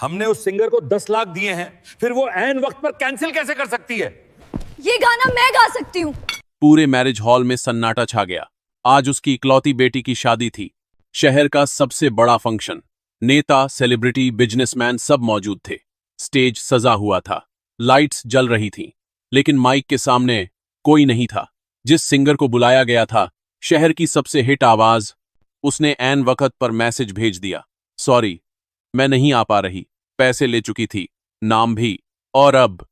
हमने उस सिंगर को 10 लाख दिए हैं, फिर वो ऐन वक्त पर कैंसिल कैसे कर सकती है? ये गाना मैं गा सकती हूँ। पूरे मैरिज हॉल में सन्नाटा छा गया। आज उसकी इकलौती बेटी की शादी थी। शहर का सबसे बड़ा फंक्शन। नेता, सेलिब्रिटी, बिजनेसमैन सब मौजूद थे। स्टेज सजा हुआ था, लाइट्स जल रही थीं, लेकिन माइक के सामने कोई नहीं था। जिस सिंगर को बुलाया गया था, शहर की सबसे हिट आवाज, उसने ऐन वक्त पर मैसेज भेज दिया, सॉरी, मैं नहीं आ पा रही। पैसे ले चुकी थी, नाम भी, और अब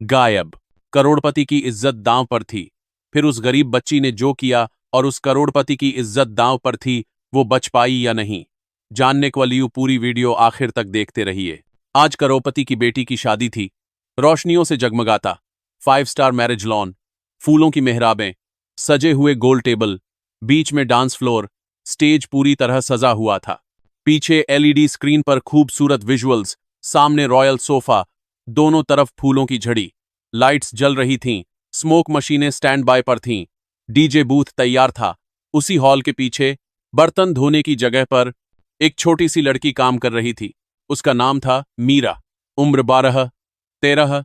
गायब। करोड़पति की इज्जत दांव पर थी। फिर उस गरीब बच्ची ने जो किया और उस करोड़पति की इज्जत दांव पर थी, वो बच पाई या नहीं, जानने को लिए पूरी वीडियो आखिर तक देखते रहिए। आज करोड़पति की बेटी की शादी थी। रोशनियों से जगमगाता 5 स्टार मैरिज लॉन, फूलों की मेहराबें, सजे हुए गोल टेबल, बीच में डांस फ्लोर, स्टेज पूरी तरह सजा हुआ था। पीछे एलईडी स्क्रीन पर खूबसूरत विजुअल्स, सामने रॉयल सोफा, दोनों तरफ फूलों की झड़ी, लाइट्स जल रही थीं, स्मोक मशीनें स्टैंड बाय पर थीं, डीजे बूथ तैयार था। उसी हॉल के पीछे बर्तन धोने की जगह पर एक छोटी सी लड़की काम कर रही थी। उसका नाम था मीरा। उम्र 12-13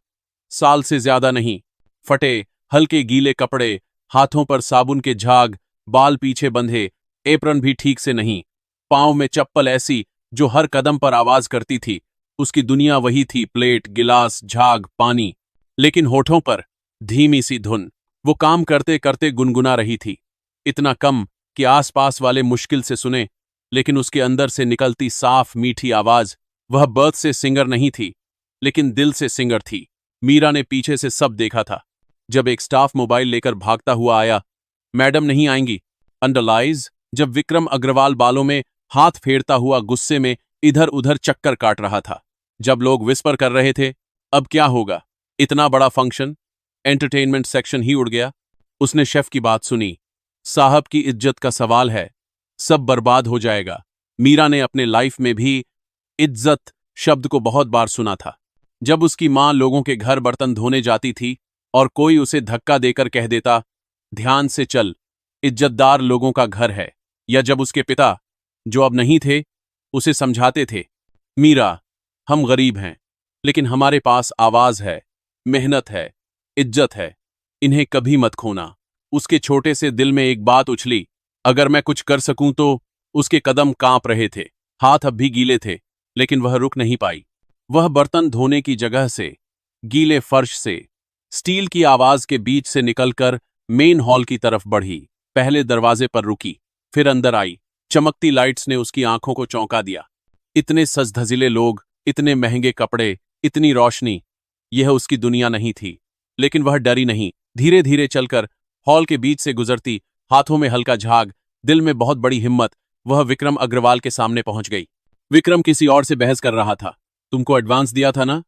साल से ज्यादा नहीं। फटे हल्के गीले कपड़े, हाथों पर साबुन के झाग, बाल पीछे बंधे, एप्रन भी ठीक से नहीं, पांव में चप्पल ऐसी जो हर कदम पर आवाज करती थी। उसकी दुनिया वही थी, प्लेट, गिलास, झाग, पानी, लेकिन होठों पर धीमी सी धुन। वो काम करते करते गुनगुना रही थी, इतना कम कि आसपास वाले मुश्किल से सुने, लेकिन उसके अंदर से निकलती साफ मीठी आवाज, वह बर्थ से सिंगर नहीं थी, लेकिन दिल से सिंगर थी। मीरा ने पीछे से सब देखा था। जब एक स्टाफ मोबाइल लेकर भागता हुआ आया, मैडम नहीं आएंगी, अंडरलाइज। जब विक्रम अग्रवाल बालों में हाथ फेरता हुआ गुस्से में इधर उधर चक्कर काट रहा था। जब लोग विस्पर कर रहे थे, अब क्या होगा, इतना बड़ा फंक्शन, एंटरटेनमेंट सेक्शन ही उड़ गया। उसने शेफ की बात सुनी, साहब की इज्जत का सवाल है, सब बर्बाद हो जाएगा। मीरा ने अपने लाइफ में भी इज्जत शब्द को बहुत बार सुना था। जब उसकी मां लोगों के घर बर्तन धोने जाती थी और कोई उसे धक्का देकर कह देता, ध्यान से चल, इज्जतदार लोगों का घर है, या जब उसके पिता, जो अब नहीं थे, उसे समझाते थे, मीरा, हम गरीब हैं, लेकिन हमारे पास आवाज है, मेहनत है, इज्जत है, इन्हें कभी मत खोना। उसके छोटे से दिल में एक बात उछली, अगर मैं कुछ कर सकूं तो। उसके कदम कांप रहे थे, हाथ अब भी गीले थे, लेकिन वह रुक नहीं पाई। वह बर्तन धोने की जगह से, गीले फर्श से, स्टील की आवाज के बीच से निकलकर मेन हॉल की तरफ बढ़ी। पहले दरवाजे पर रुकी, फिर अंदर आई। चमकती लाइट्स ने उसकी आंखों को चौंका दिया। इतने सज-धजिले लोग, इतने महंगे कपड़े, इतनी रोशनी, यह उसकी दुनिया नहीं थी। लेकिन वह डरी नहीं। धीरे धीरे चलकर हॉल के बीच से गुजरती, हाथों में हल्का झाग, दिल में बहुत बड़ी हिम्मत, वह विक्रम अग्रवाल के सामने पहुंच गई। विक्रम किसी और से बहस कर रहा था। तुमको एडवांस दिया था ना,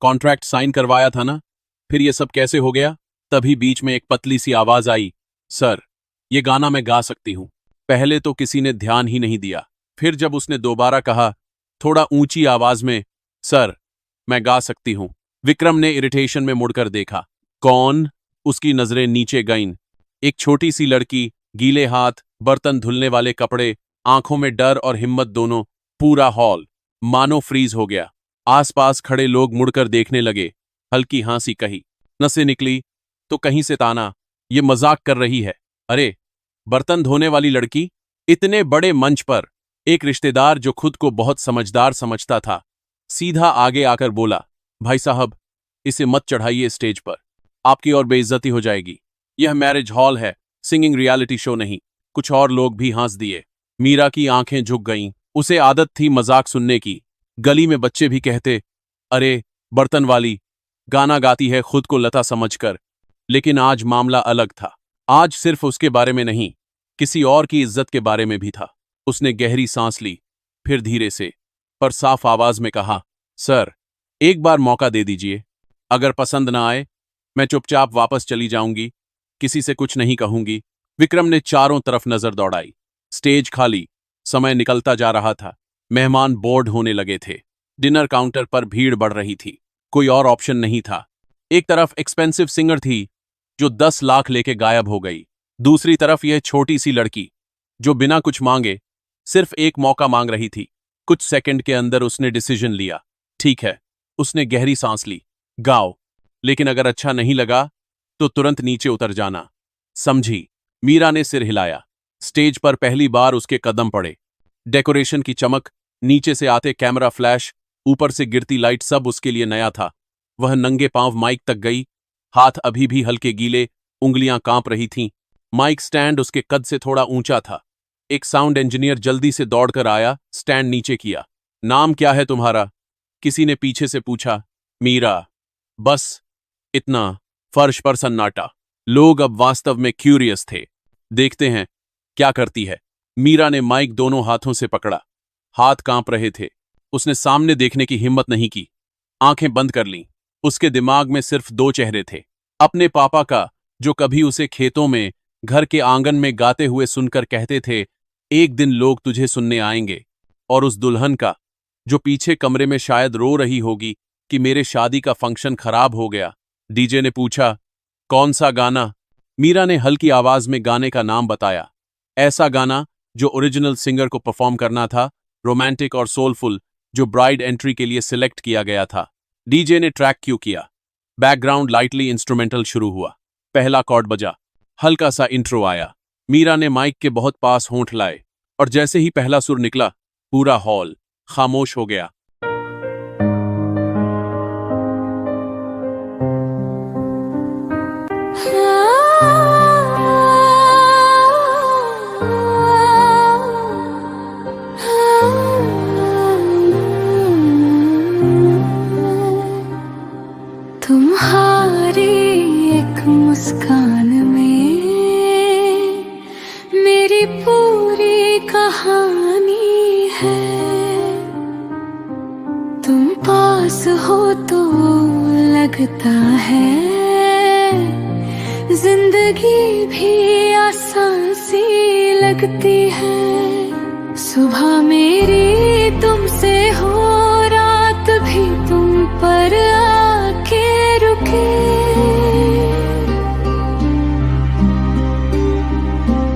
कॉन्ट्रैक्ट साइन करवाया था ना, फिर यह सब कैसे हो गया? तभी बीच में एक पतली सी आवाज आई, सर, ये गाना मैं गा सकती हूं। पहले तो किसी ने ध्यान ही नहीं दिया। फिर जब उसने दोबारा कहा, थोड़ा ऊंची आवाज में, सर, मैं गा सकती हूं, विक्रम ने इरिटेशन में मुड़कर देखा। कौन? उसकी नजरें नीचे गईं। एक छोटी सी लड़की, गीले हाथ, बर्तन धुलने वाले कपड़े, आंखों में डर और हिम्मत दोनों। पूरा हॉल मानो फ्रीज हो गया। आसपास खड़े लोग मुड़कर देखने लगे। हल्की हंसी कही, नसें निकली तो कहीं से ताना, ये मजाक कर रही है। अरे, बर्तन धोने वाली लड़की? इतने बड़े मंच पर एक रिश्तेदार जो खुद को बहुत समझदार समझता था, सीधा आगे आकर बोला, भाई साहब, इसे मत चढ़ाइए स्टेज पर, आपकी और बेइज्जती हो जाएगी। यह मैरिज हॉल है, सिंगिंग रियलिटी शो नहीं। कुछ और लोग भी हंस दिए। मीरा की आंखें झुक गईं। उसे आदत थी मजाक सुनने की। गली में बच्चे भी कहते, अरे, बर्तन वाली गाना गाती है खुद को लता समझकर। लेकिन आज मामला अलग था। आज सिर्फ उसके बारे में नहीं, किसी और की इज्जत के बारे में भी था। उसने गहरी सांस ली, फिर धीरे से पर साफ आवाज में कहा, सर, एक बार मौका दे दीजिए। अगर पसंद ना आए, मैं चुपचाप वापस चली जाऊंगी, किसी से कुछ नहीं कहूंगी। विक्रम ने चारों तरफ नजर दौड़ाई। स्टेज खाली, समय निकलता जा रहा था। मेहमान बोर्ड होने लगे थे। डिनर काउंटर पर भीड़ बढ़ रही थी। कोई और ऑप्शन नहीं था। एक तरफ एक्सपेंसिव सिंगर थी जो 10 लाख लेके गायब हो गई, दूसरी तरफ यह छोटी सी लड़की जो बिना कुछ मांगे सिर्फ एक मौका मांग रही थी। कुछ सेकंड के अंदर उसने डिसीजन लिया। ठीक है, उसने गहरी सांस ली। गाओ, लेकिन अगर अच्छा नहीं लगा तो तुरंत नीचे उतर जाना, समझी? मीरा ने सिर हिलाया। स्टेज पर पहली बार उसके कदम पड़े। डेकोरेशन की चमक, नीचे से आते कैमरा फ्लैश, ऊपर से गिरती लाइट, सब उसके लिए नया था। वह नंगे पांव माइक तक गई। हाथ अभी भी हल्के गीले, उंगलियां कांप रही थीं। माइक स्टैंड उसके कद से थोड़ा ऊंचा था। एक साउंड इंजीनियर जल्दी से दौड़कर आया, स्टैंड नीचे किया। नाम क्या है तुम्हारा? किसी ने पीछे से पूछा। मीरा। बस इतना। फर्श पर सन्नाटा। लोग अब वास्तव में क्यूरियस थे। देखते हैं क्या करती है। मीरा ने माइक दोनों हाथों से पकड़ा। हाथ कांप रहे थे। उसने सामने देखने की हिम्मत नहीं की। आंखें बंद कर लीं। उसके दिमाग में सिर्फ दो चेहरे थे। अपने पापा का, जो कभी उसे खेतों में, घर के आंगन में गाते हुए सुनकर कहते थे, एक दिन लोग तुझे सुनने आएंगे, और उस दुल्हन का, जो पीछे कमरे में शायद रो रही होगी कि मेरे शादी का फंक्शन खराब हो गया। डीजे ने पूछा, कौन सा गाना? मीरा ने हल्की आवाज में गाने का नाम बताया। ऐसा गाना जो ओरिजिनल सिंगर को परफॉर्म करना था, रोमांटिक और सोलफुल, जो ब्राइड एंट्री के लिए सिलेक्ट किया गया था। डीजे ने ट्रैक क्यू किया। बैकग्राउंड लाइटली इंस्ट्रूमेंटल शुरू हुआ। पहला कॉर्ड बजा। हल्का सा इंट्रो आया। मीरा ने माइक के बहुत पास होंठ लाए, और जैसे ही पहला सुर निकला, पूरा हॉल खामोश हो गया। तुम्हारी एक मुस्कान में मेरी पूरी कहानी है। तुम पास हो तो लगता है जिंदगी भी आसान सी लगती है। सुबह मेरी तुमसे हो, रात भी तुम पर आके रुके।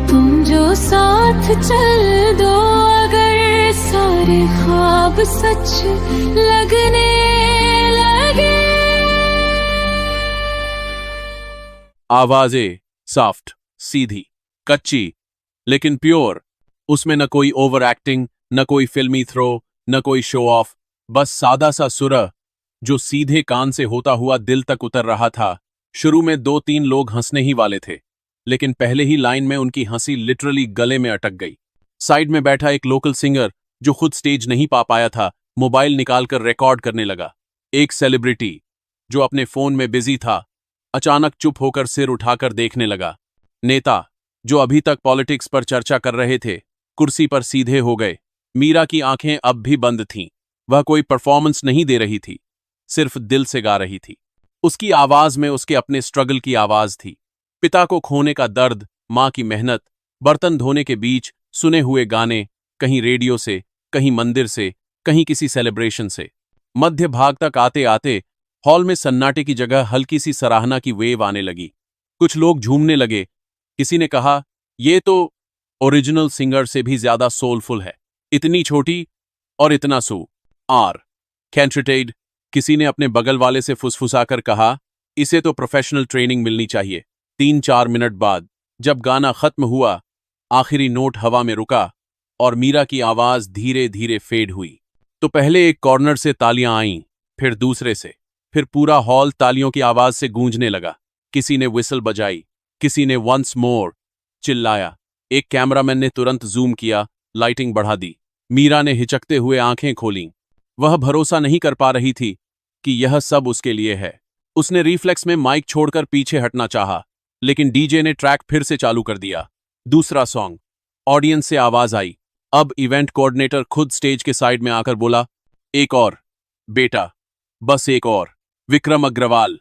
तुम जो साथ चल दो, अगर सारे ख्वाब सच लगने लगे। आवाजें सॉफ्ट, सीधी, कच्ची, लेकिन प्योर। उसमें न कोई ओवर एक्टिंग, न कोई फिल्मी थ्रो, न कोई शो ऑफ, बस सादा सा सुर जो सीधे कान से होता हुआ दिल तक उतर रहा था। शुरू में 2-3 लोग हंसने ही वाले थे, लेकिन पहले ही लाइन में उनकी हंसी लिटरली गले में अटक गई। साइड में बैठा एक लोकल सिंगर, जो खुद स्टेज नहीं पा पाया था, मोबाइल निकालकर रिकॉर्ड करने लगा। एक सेलिब्रिटी, जो अपने फोन में बिजी था, अचानक चुप होकर सिर उठाकर देखने लगा। नेता, जो अभी तक पॉलिटिक्स पर चर्चा कर रहे थे, कुर्सी पर सीधे हो गए। मीरा की आंखें अब भी बंद थीं। वह कोई परफॉर्मेंस नहीं दे रही थी, सिर्फ दिल से गा रही थी। उसकी आवाज में उसके अपने स्ट्रगल की आवाज थी। पिता को खोने का दर्द, मां की मेहनत, बर्तन धोने के बीच सुने हुए गाने, कहीं रेडियो से, कहीं मंदिर से, कहीं किसी सेलिब्रेशन से। मध्य भाग तक आते आते हॉल में सन्नाटे की जगह हल्की सी सराहना की वेव आने लगी। कुछ लोग झूमने लगे। किसी ने कहा, ये तो ओरिजिनल सिंगर से भी ज्यादा सोलफुल है, इतनी छोटी और इतना सू आर कैंट्रिटेड। किसी ने अपने बगल वाले से फुसफुसाकर कहा, इसे तो प्रोफेशनल ट्रेनिंग मिलनी चाहिए। 3-4 मिनट बाद जब गाना खत्म हुआ, आखिरी नोट हवा में रुका और मीरा की आवाज धीरे धीरे फेड हुई, तो पहले एक कॉर्नर से तालियां आईं, फिर दूसरे से, फिर पूरा हॉल तालियों की आवाज से गूंजने लगा। किसी ने व्हिसल बजाई, किसी ने वंस मोर चिल्लाया। एक कैमरामैन ने तुरंत जूम किया, लाइटिंग बढ़ा दी। मीरा ने हिचकते हुए आंखें खोलीं। वह भरोसा नहीं कर पा रही थी कि यह सब उसके लिए है। उसने रिफ्लेक्स में माइक छोड़कर पीछे हटना चाहा, लेकिन डीजे ने ट्रैक फिर से चालू कर दिया। दूसरा सॉन्ग। ऑडियंस से आवाज आई। अब इवेंट कोऑर्डिनेटर खुद स्टेज के साइड में आकर बोला, एक और बेटा, बस एक और। विक्रम अग्रवाल,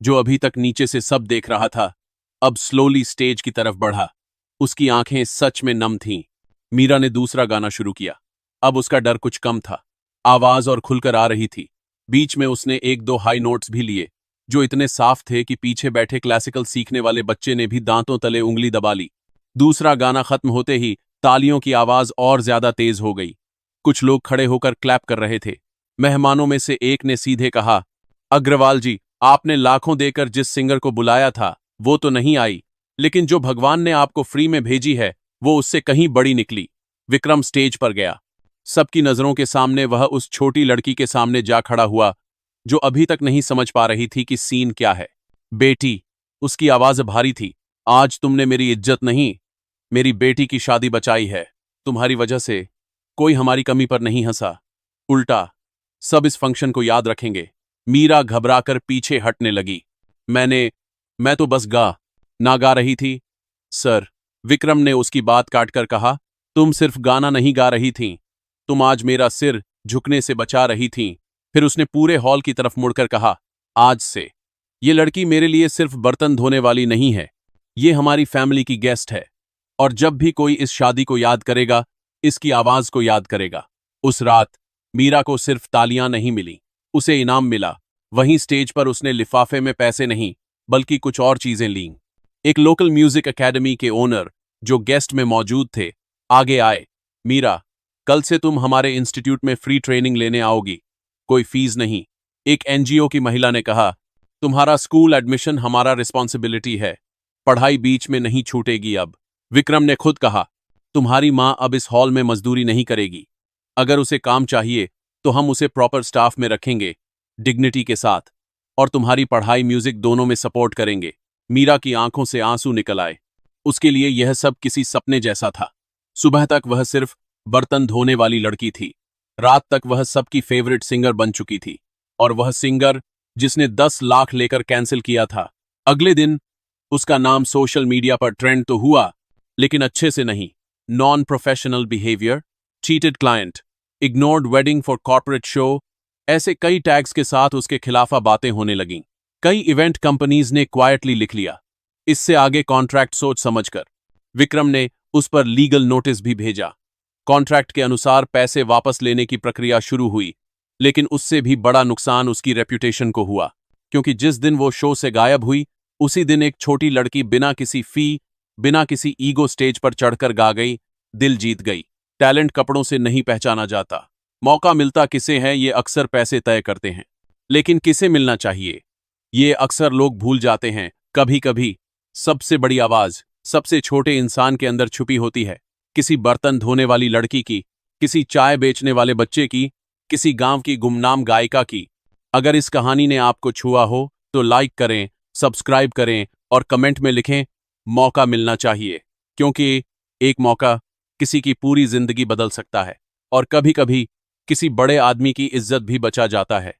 जो अभी तक नीचे से सब देख रहा था, अब स्लोली स्टेज की तरफ बढ़ा। उसकी आंखें सच में नम थीं। मीरा ने दूसरा गाना शुरू किया। अब उसका डर कुछ कम था। आवाज और खुलकर आ रही थी। बीच में उसने 1-2 हाई नोट्स भी लिए, जो इतने साफ थे कि पीछे बैठे क्लासिकल सीखने वाले बच्चे ने भी दांतों तले उंगली दबा ली। दूसरा गाना खत्म होते ही तालियों की आवाज और ज्यादा तेज हो गई। कुछ लोग खड़े होकर क्लैप कर रहे थे, मेहमानों में से एक ने सीधे कहा, अग्रवाल जी, आपने लाखों देकर जिस सिंगर को बुलाया था वो तो नहीं आई, लेकिन जो भगवान ने आपको फ्री में भेजी है वो उससे कहीं बड़ी निकली। विक्रम स्टेज पर गया। सबकी नजरों के सामने वह उस छोटी लड़की के सामने जा खड़ा हुआ जो अभी तक नहीं समझ पा रही थी कि सीन क्या है। बेटी, उसकी आवाज भारी थी, आज तुमने मेरी इज्जत नहीं, मेरी बेटी की शादी बचाई है। तुम्हारी वजह से कोई हमारी कमी पर नहीं हंसा, उल्टा सब इस फंक्शन को याद रखेंगे। मीरा घबराकर पीछे हटने लगी। मैं तो बस ना गा रही थी सर। विक्रम ने उसकी बात काटकर कहा, तुम सिर्फ गाना नहीं गा रही थीं, तुम आज मेरा सिर झुकने से बचा रही थीं। फिर उसने पूरे हॉल की तरफ मुड़कर कहा, आज से ये लड़की मेरे लिए सिर्फ बर्तन धोने वाली नहीं है, ये हमारी फैमिली की गेस्ट है, और जब भी कोई इस शादी को याद करेगा, इसकी आवाज को याद करेगा। उस रात मीरा को सिर्फ तालियां नहीं मिली, उसे इनाम मिला। वहीं स्टेज पर उसने लिफाफे में पैसे नहीं बल्कि कुछ और चीजें लीं। एक लोकल म्यूजिक एकेडमी के ओनर जो गेस्ट में मौजूद थे आगे आए। मीरा, कल से तुम हमारे इंस्टीट्यूट में फ्री ट्रेनिंग लेने आओगी, कोई फीस नहीं। एक एनजीओ की महिला ने कहा, तुम्हारा स्कूल एडमिशन हमारा रिस्पॉन्सिबिलिटी है, पढ़ाई बीच में नहीं छूटेगी अब। विक्रम ने खुद कहा, तुम्हारी मां अब इस हॉल में मजदूरी नहीं करेगी, अगर उसे काम चाहिए तो हम उसे प्रॉपर स्टाफ में रखेंगे, डिग्निटी के साथ, और तुम्हारी पढ़ाई म्यूजिक दोनों में सपोर्ट करेंगे। मीरा की आंखों से आंसू निकल आए। उसके लिए यह सब किसी सपने जैसा था। सुबह तक वह सिर्फ बर्तन धोने वाली लड़की थी, रात तक वह सबकी फेवरेट सिंगर बन चुकी थी, और वह सिंगर जिसने 10 लाख लेकर कैंसिल किया था। अगले दिन उसका नाम सोशल मीडिया पर ट्रेंड तो हुआ, लेकिन अच्छे से नहीं। Non professional behaviour, cheated client, ignored wedding for corporate show, ऐसे कई टैग्स के साथ उसके खिलाफ बातें होने लगीं। कई इवेंट कंपनीज ने क्वाइटली लिख लिया, इससे आगे कॉन्ट्रैक्ट सोच समझकर। विक्रम ने उस पर लीगल नोटिस भी भेजा। कॉन्ट्रैक्ट के अनुसार पैसे वापस लेने की प्रक्रिया शुरू हुई, लेकिन उससे भी बड़ा नुकसान उसकी रेप्यूटेशन को हुआ, क्योंकि जिस दिन वो शो से गायब हुई उसी दिन एक छोटी लड़की बिना किसी फी, बिना किसी ईगो स्टेज पर चढ़कर गा गई, दिल जीत गई। टैलेंट कपड़ों से नहीं पहचाना जाता, मौका मिलता किसे है ये अक्सर पैसे तय करते हैं, लेकिन किसे मिलना चाहिए ये अक्सर लोग भूल जाते हैं। कभी कभी सबसे बड़ी आवाज सबसे छोटे इंसान के अंदर छुपी होती है, किसी बर्तन धोने वाली लड़की की, किसी चाय बेचने वाले बच्चे की, किसी गांव की गुमनाम गायिका की। अगर इस कहानी ने आपको छुआ हो तो लाइक करें, सब्सक्राइब करें और कमेंट में लिखें, मौका मिलना चाहिए, क्योंकि एक मौका किसी की पूरी जिंदगी बदल सकता है, और कभी कभी किसी बड़े आदमी की इज्जत भी बचा जाता है।